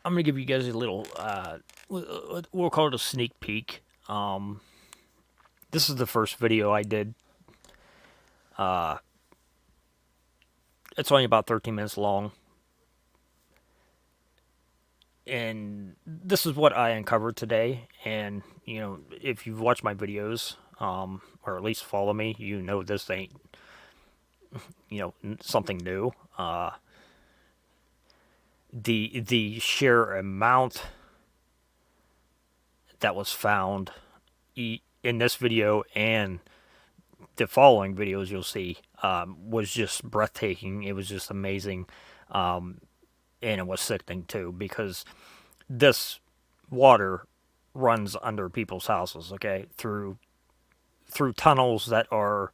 I'm gonna give you guys a little, we'll call it a sneak peek. This is the first video I did. Uh, it's only about 13 minutes long, and this is what I uncovered today. And if you've watched my videos, or at least follow me, this ain't something new. The sheer amount that was found in this video and the following videos you'll see was just breathtaking. It was just amazing, and it was sickening too because this water runs under people's houses. Okay, through tunnels that are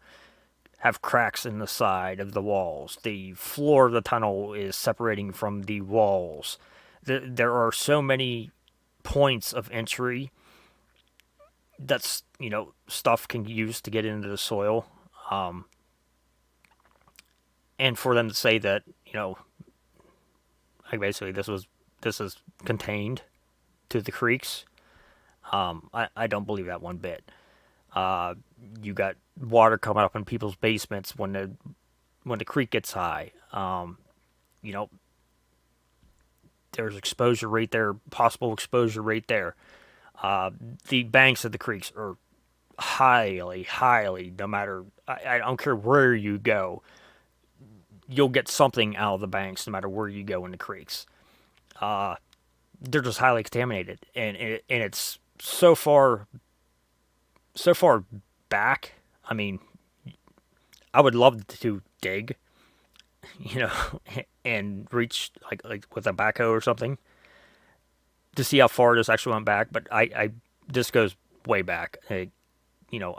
have cracks in the side of the walls. The floor of the tunnel is separating from the walls. There are so many points of entry that's stuff can use to get into the soil, um, and for them to say that like basically this is contained to the creeks, I don't believe that one bit. Uh, you got water coming up in people's basements when the creek gets high. You know, there's exposure right there, possible exposure right there. Uh, the banks of the creeks are highly, no matter, I don't care where you go, you'll get something out of the banks no matter where you go in the creeks. Uh, they're just highly contaminated, and it's so far back. I mean, I would love to dig, you know, and reach like with a backhoe or something to see how far this actually went back. But I this goes way back. I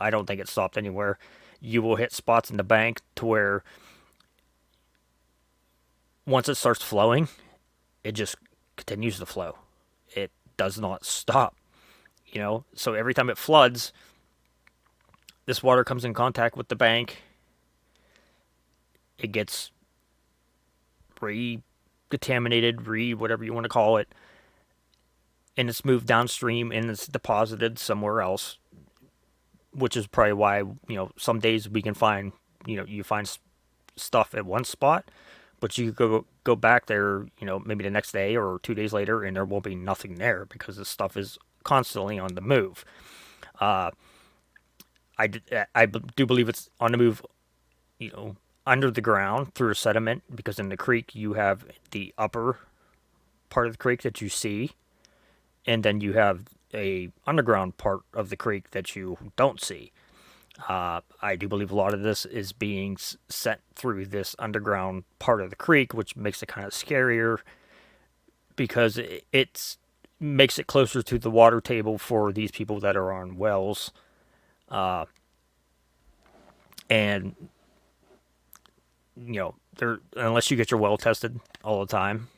don't think it stopped anywhere. You will hit spots in the bank to where once it starts flowing, it just continues to flow. It does not stop. So every time it floods, this water comes in contact with the bank. It gets re-contaminated, whatever you want to call it, and it's moved downstream and it's deposited somewhere else, which is probably why some days we can find you find stuff at one spot, but you go back there maybe the next day or 2 days later and there won't be nothing there because the stuff is constantly on the move. Uh, I do believe it's on the move, under the ground through sediment because in the creek you have the upper part of the creek that you see, and then you have a underground part of the creek that you don't see. I do believe a lot of this is being sent through this underground part of the creek, which makes it kind of scarier because it makes it closer to the water table for these people that are on wells. Uh, and there unless you get your well tested all the time,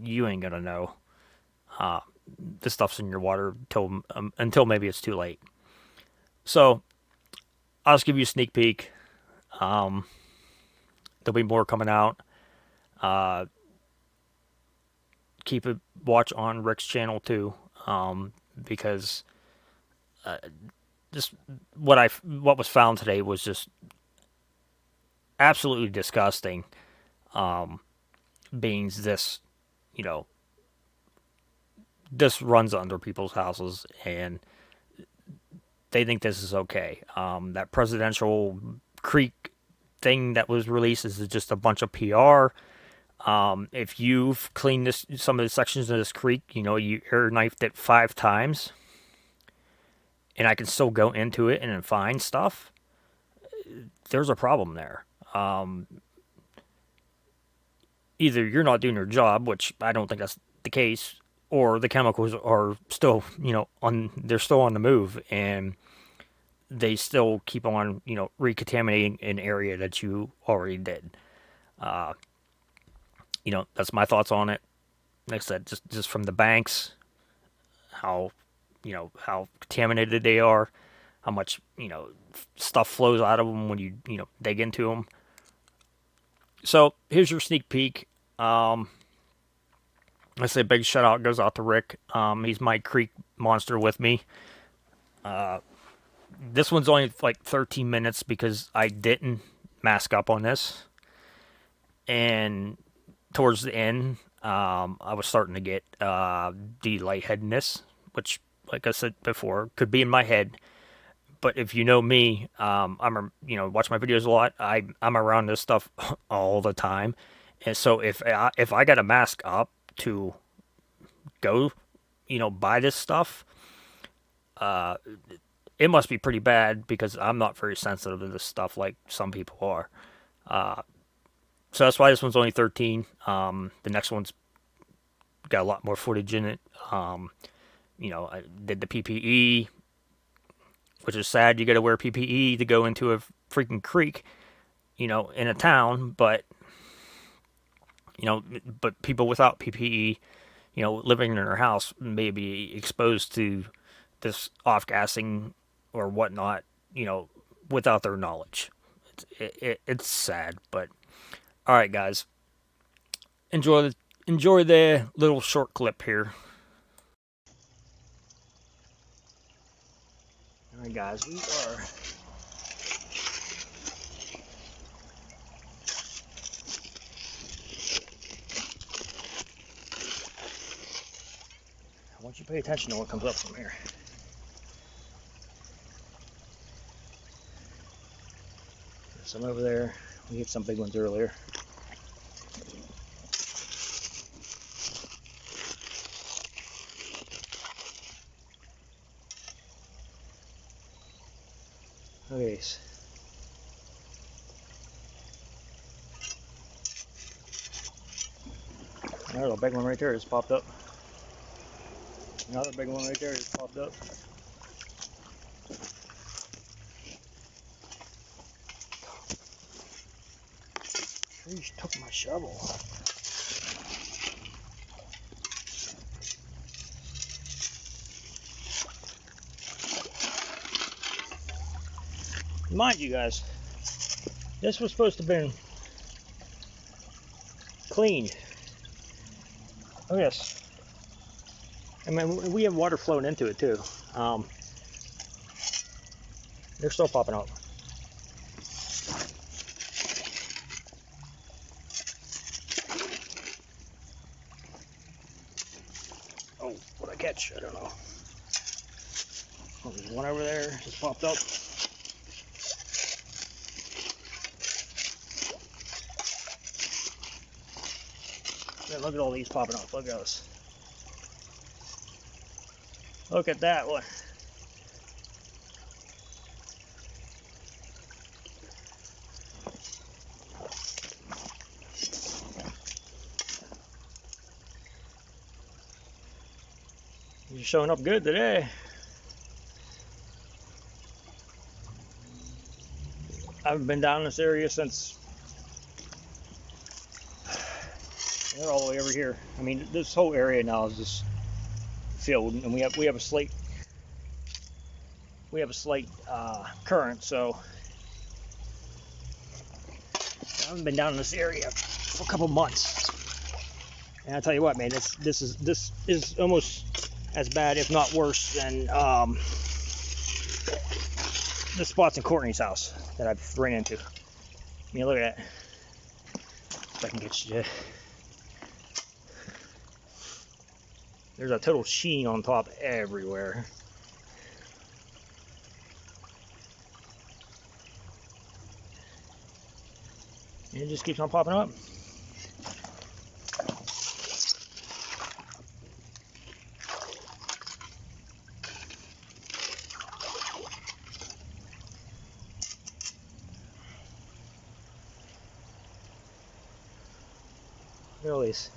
you ain't gonna know uh, the stuff's in your water until maybe it's too late. So I'll just give you a sneak peek. Um, there'll be more coming out. Uh, keep a watch on Rick's channel too, because uh, just what was found today was just absolutely disgusting. Um, beings you know this runs under people's houses and they think this is okay. That presidential creek thing that was released is just a bunch of PR. If you've cleaned some of the sections of this creek, you air knifed it 5 times, and I can still go into it and find stuff. There's a problem there. Either you're not doing your job, which I don't think that's the case, or the chemicals are still, they're still on the move, and they still keep on, recontaminating an area that you already did. Uh, that's my thoughts on it. Like I said, just from the banks, how, how contaminated they are, how much, stuff flows out of them when you dig into them. So here's your sneak peek. Um, I say big shout out goes out to Rick. He's my creek monster with me. This one's only like 13 minutes because I didn't mask up on this, and towards the end, I was starting to get the lightheadedness, which, like I said before, could be in my head. But if you know me, watch my videos a lot. I'm around this stuff all the time, and so if I got a mask up to go, buy this stuff, it must be pretty bad because I'm not very sensitive to this stuff like some people are. So that's why this one's only 13. The next one's got a lot more footage in it. I did the PPE, which is sad. You got to wear PPE to go into a freaking creek, in a town. But people without PPE, living in their house may be exposed to this off gassing or whatnot, without their knowledge. It's sad, but all right, guys, enjoy the little short clip here. All right, guys, we are. I want you to pay attention to what comes up from here. There's some over there. We hit some big ones earlier. Look at these. There's a big one right there just popped up. Another big one right there just popped up. Trees took my shovel. Mind you guys, this was supposed to have been cleaned. Look at this. I mean, we have water flowing into it too. They're still popping up. Oh, what I catch? I don't know. Oh, there's one over there just popped up. Man, look at all these popping up. Look at this. Look at that one. You're showing up good today. I haven't been down this area since they're all the way over here. I mean, this whole area now is just field, and we have a slight current, so I haven't been down in this area for a couple months. And I tell you what, man, this is almost as bad, if not worse, than the spots in Courtney's house that I've ran into. I mean, look at that. If I can get you. There's a total sheen on top everywhere. And it just keeps on popping up. Look at all these.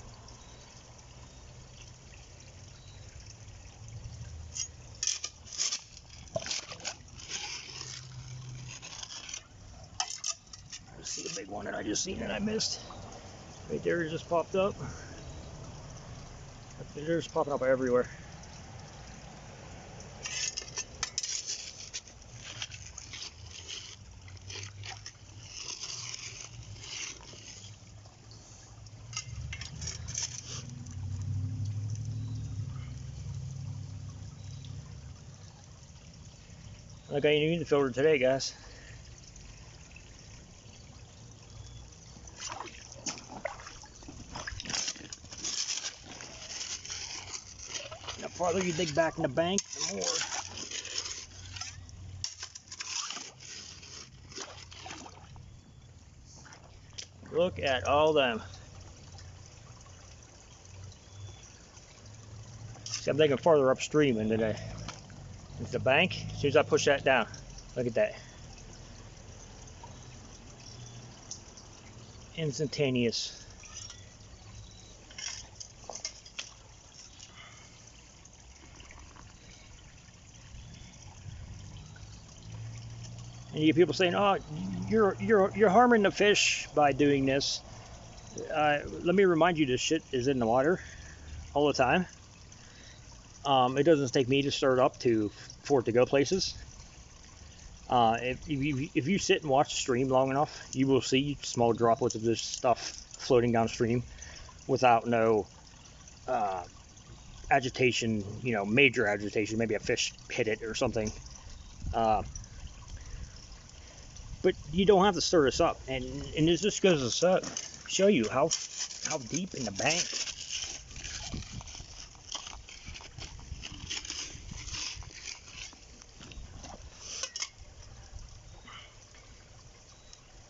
See the big one that I just seen and I missed. Right there, it just popped up. They're just popping up everywhere. I got any filter today, guys. The farther you dig back in the bank, the more. Look at all them. See, I'm digging farther upstream into the bank. As soon as I push that down, look at that. Instantaneous. And you get people saying, "Oh, you're harming the fish by doing this." Let me remind you, this shit is in the water all the time. It doesn't take me to stir it up for it to go places. If you sit and watch the stream long enough, you will see small droplets of this stuff floating downstream without no agitation, major agitation. Maybe a fish hit it or something. But you don't have to stir this up, and this just goes to show you how deep in the bank.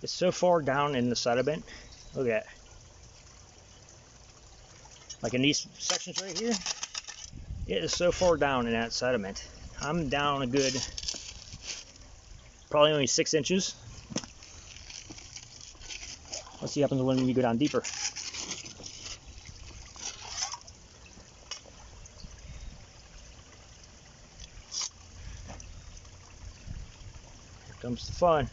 It's so far down in the sediment. Look at that. Like in these sections right here, it is so far down in that sediment. I'm down a good, probably only 6 inches. Let's see what happens when we go down deeper. Here comes the fun.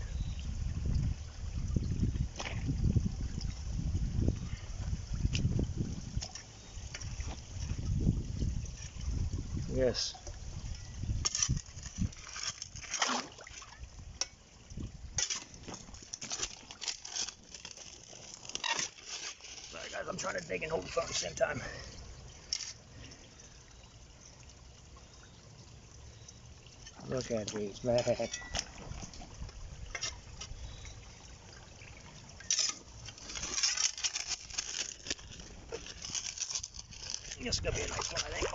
Yes. Sorry guys, I'm trying to dig and hold the phone at the same time. Look at these, man. This is gonna be a nice one, I think.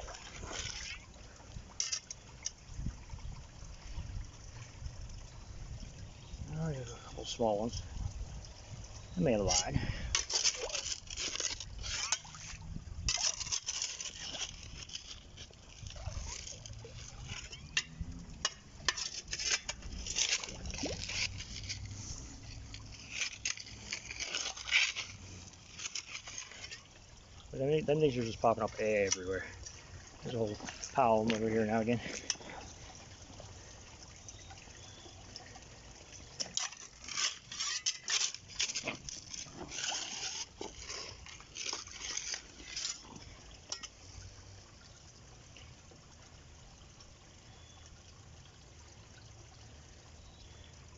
Oh, there's a couple small ones. I may have lied. But them things are just popping up everywhere. There's a whole pile of them over here now again.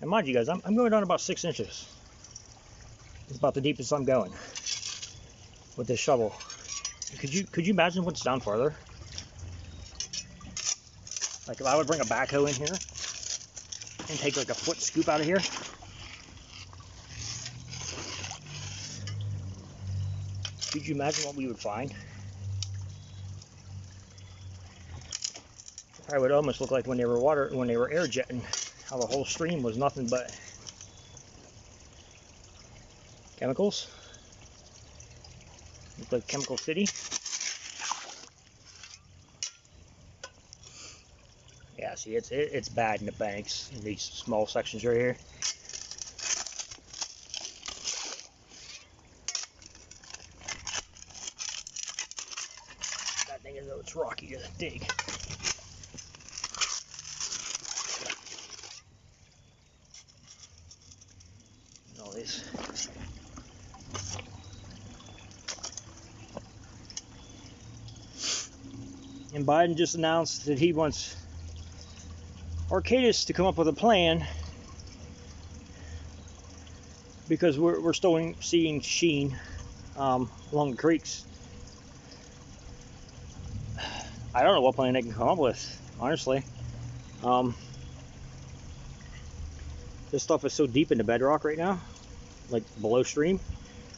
And mind you guys, I'm going down about 6 inches. It's about the deepest I'm going with this shovel. Could you imagine what's down farther? Like if I would bring a backhoe in here and take like a foot scoop out of here. Could you imagine what we would find? It would almost look like when they were air jetting, how the whole stream was nothing but chemicals. Looked like Chemical City. Yeah, see, it's bad in the banks in these small sections right here. That thing is though it's rocky to dig. And all this. And Biden just announced that he wants Arcadis to come up with a plan because we're still seeing sheen along the creeks. I don't know what plan they can come up with, honestly. This stuff is so deep in the bedrock right now, like below stream.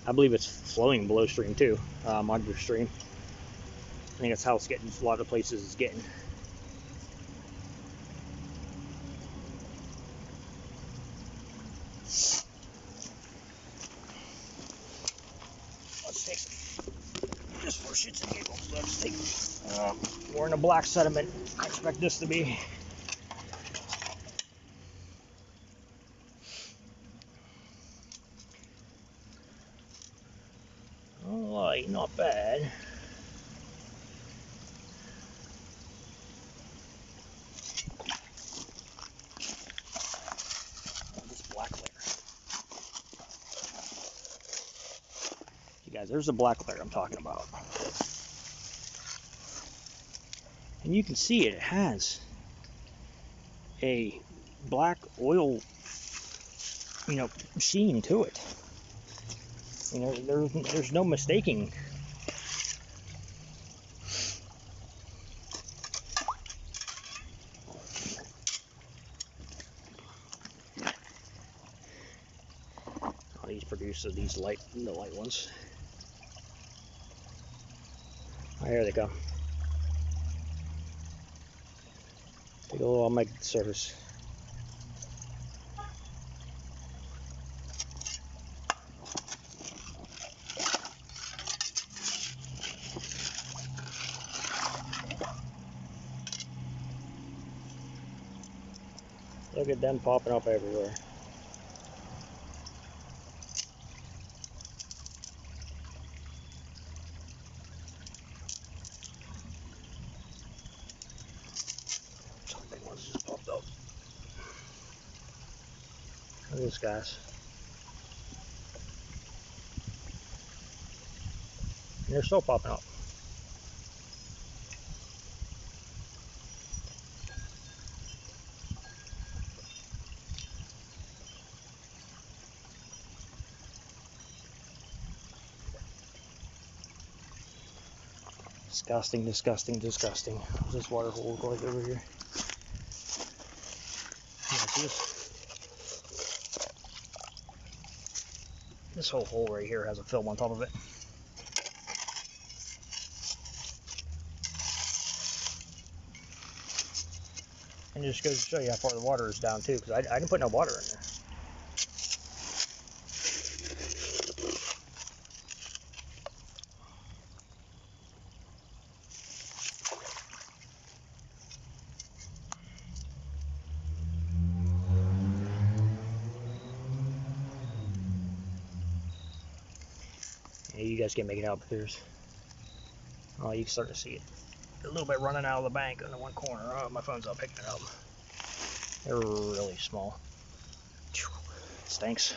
I believe it's flowing below stream too, under stream. I think that's how it's getting. A lot of places it's getting. Let's take some, just for shits and giggles. Let's take. We're in a black sediment. I expect this to be. Alright, not bad. This black layer. You guys, there's the black layer I'm talking about. And you can see it has a black oil, sheen to it. There's no mistaking. These produce these the light ones. Oh, here they come. Take a little on my surface. Look at them popping up everywhere. Some big ones just popped up. Look at this, guys. And they're still popping up. Disgusting, disgusting, disgusting. This water hole look like over here? Yeah, see this whole hole right here has a film on top of it. And it just goes to show you how far the water is down too, because I didn't put no water in there. Yeah, you guys can make it out, but there's, oh, you can start to see it a little bit running out of the bank in the one corner. Oh, my phone's not picking it up. They're really small. Stinks.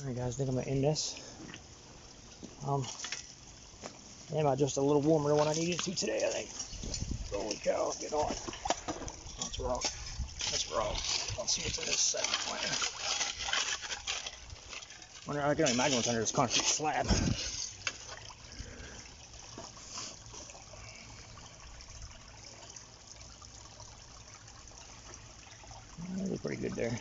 Alright guys, I think I'm going to end this. Came out just a little warmer than what I needed to today, I think. Holy cow, get on. That's wrong. That's wrong. Let's see what's in this second plan. I can only imagine what's under this concrete slab. They look pretty good there.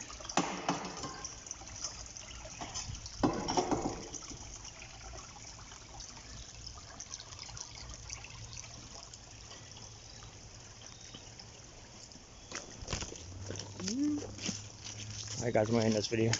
Alright guys, I'm going to end this video.